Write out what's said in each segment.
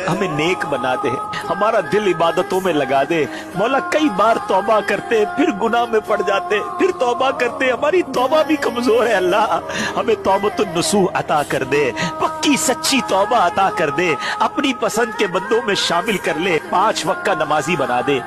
हमें नेक बना दे, हमारा दिल इबादतों में लगा दे। मौला कई बार तौबा करते फिर गुनाह में पड़ जाते, फिर तौबा करते, हमारी तौबा भी कमजोर है। अल्लाह हमें तौबतुन नसूह अता कर दे, पक्की सच्ची तौबा अता कर दे, अपनी पसंद के बंदों में शामिल कर ले, 5 वक्त का नमाजी बना दे।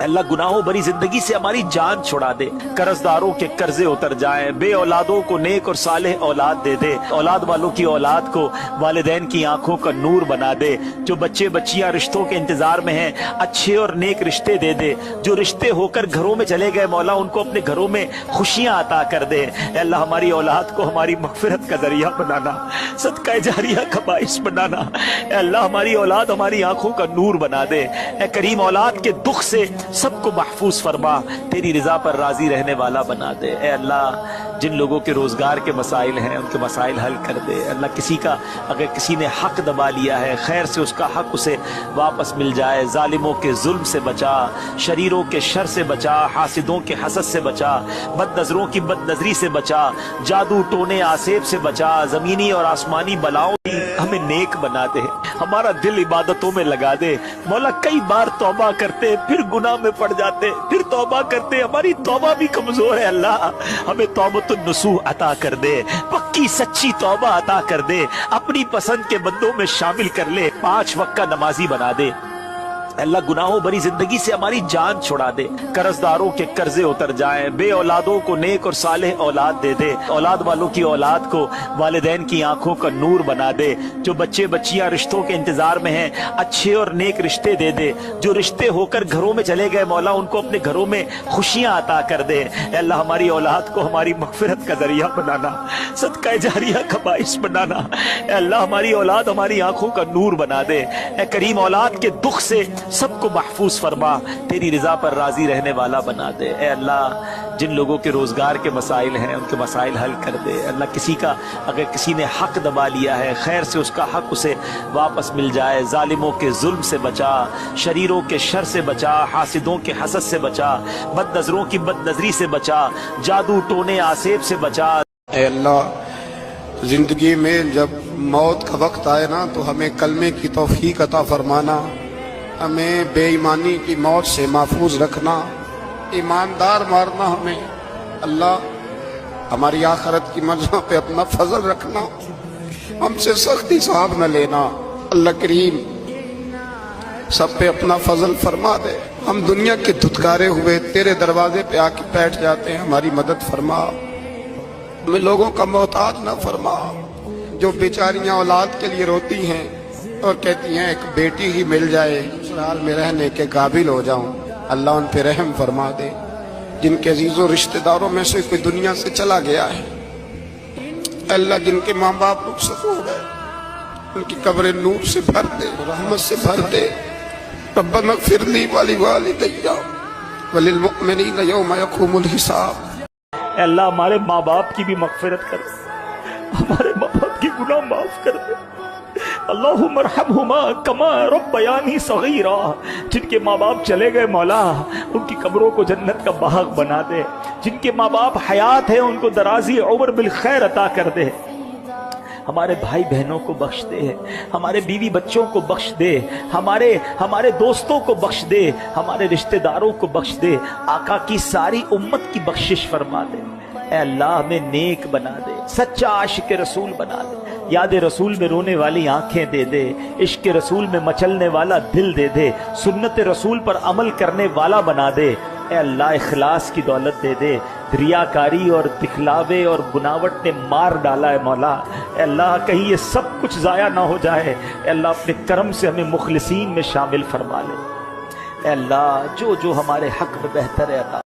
अल्लाह गुनाहों भरी जिंदगी से हमारी जान छुड़ा दे, कर्जदारों के कर्जे उतर जाएं, बे औलादों को नेक और सालेह औलाद दे दे, औलाद वालों की औलाद को वालिदैन की आंखों का नूर बना दे। जो बच्चे बच्चियां रिश्तों के इंतजार में हैं, अच्छे और नेक रिश्ते दे दे। जो रिश्ते होकर घरों में चले गए मौला, उनको अपने घरों में खुशियां अता कर दे। अल्लाह हमारी औलाद को हमारी मगफिरत का जरिया बनाना, सदका जारिया का बाइस बनाना। अल्लाह हमारी औलाद हमारी आंखों का नूर बना दे। ए करीम औलाद के दुख से सबको महफूज फरमा, तेरी रिजा पर राजी रहने वाला बना दे। ए अल्लाह जिन लोगों के रोजगार के मसाइल हैं उनके मसाइल हल कर दे। अल्लाह किसी का अगर किसी ने हक दबा लिया है, खैर से उसका हक उसे वापस मिल जाए। जालिमों के जुल्म से बचा, शरीरों के शर से बचा, हासिदों के हसद से बचा, बदनजरों की बदनजरी से बचा, जादू टोने आसेब से बचा, जमीनी और आसमानी बलाओं हमें नेक बना दे, हमारा दिल इबादतों में लगा दे। मौला कई बार तौबा करते फिर गुनाह में पड़ जाते, फिर तौबा करते, हमारी तौबा भी कमजोर है। अल्लाह हमें तौबतुन नसूह अता कर दे, पक्की सच्ची तौबा अता कर दे, अपनी पसंद के बंदों में शामिल कर ले, 5 वक्त का नमाजी बना दे। अल्लाह गुनाहों भरी जिंदगी से हमारी जान छुड़ा दे, कर्जदारों के कर्जे उतर जाएं, बे औलादों को नेक और सालेह औलाद दे दे, औलाद वालों की औलाद को वालिदैन की आंखों का नूर बना दे। जो बच्चे बच्चियां रिश्तों के इंतजार में हैं, अच्छे और नेक रिश्ते दे दे। जो रिश्ते होकर घरों में चले गए मौला, उनको अपने घरों में खुशियां अता कर दे। अल्लाह हमारी औलाद को हमारी मगफिरत का जरिया बनाना, सदका जारिया का बाइस बनाना। अल्लाह हमारी औलाद हमारी आंखों का नूर बना दे। ए करीम औलाद के दुख से सबको महफूज फरमा, तेरी रिजा पर राजी रहने वाला बना दे। ए अल्लाह जिन लोगों के रोजगार के मसाइल हैं उनके मसाइल हल कर दे। अल्लाह किसी का अगर किसी ने हक दबा लिया है, खैर से उसका हक उसे वापस मिल जाए। जालिमों के जुल्म से बचा, शरीरों के शर से बचा, हासिदों के हसद से बचा, बदनजरों की बदनजरी से बचा, जादू टोने आसेब से बचा। ए अल्लाह जिंदगी में जब मौत का वक्त आए ना, तो हमें कलमे की तौफीक अता फरमाना, हमें बेईमानी की मौत से महफूज रखना, ईमानदार मारना हमें। अल्लाह हमारी आखिरत की मंजिलों पे अपना फजल रखना, हमसे सख्ती साहब न लेना। अल्लाह करीम सब पे अपना फजल फरमा दे। हम दुनिया के धुतकारे हुए तेरे दरवाजे पे आके बैठ जाते हैं, हमारी मदद फरमा, हमें लोगों का मोहताज न फरमा। जो बेचारियां औलाद के लिए रोती हैं और कहती हैं एक बेटी ही मिल जाए, ससुराल में रहने के काबिल हो जाऊं, अल्लाह उन पे रहम फरमा दे। जिनके अजीजों रिश्तेदारों में से कोई दुनिया से चला गया है, अल्लाह जिनके माँ बाप रुखसत हो गए, उनकी कब्रें नूर से भर दे, रहमत से भर दे। रब्बना इग़फिर ली वलिवालिदैया वलिल मुमिनीना यौम यक़ूमुल हिसाब। अल्लाह हमारे माँ बाप की भी मगफिरत कर, हमारे माँ बाप की गुनाह माफ कर दे। अल्लाहुम्मा अर्हमहुमा कमा रब्बयानी सगीरा। जिनके माँ बाप चले गए मौला, उनकी कब्रों को जन्नत का बाग बना दे। जिनके माँ बाप हयात है, उनको दराजी उम्र बिल खैर अता कर दे। हमारे भाई बहनों को बख्श दे, हमारे बीवी बच्चों को बख्श दे, हमारे दोस्तों को बख्श दे, हमारे रिश्तेदारों को बख्श दे। आका की सारी उम्मत की बख्शिश फरमा दे। ए अल्लाह हमें नेक बना दे, सच्चा आशिक रसूल बना दे। याद रसूल में रोने वाली आंखें दे दे, इश्क रसूल में मचलने वाला दिल दे दे, सुन्नत रसूल पर अमल करने वाला बना दे। ए अल्लाह इखलास की दौलत दे दे। रियाकारी और दिखलावे और बुनावट ने मार डाला है मौला। ए अल्लाह कहीं ये सब कुछ ज़ाया ना हो जाए। ए अल्लाह अपने करम से हमें मुखलिसीन में शामिल फरमा ले। ए अल्लाह जो जो हमारे हक में बेहतर है अता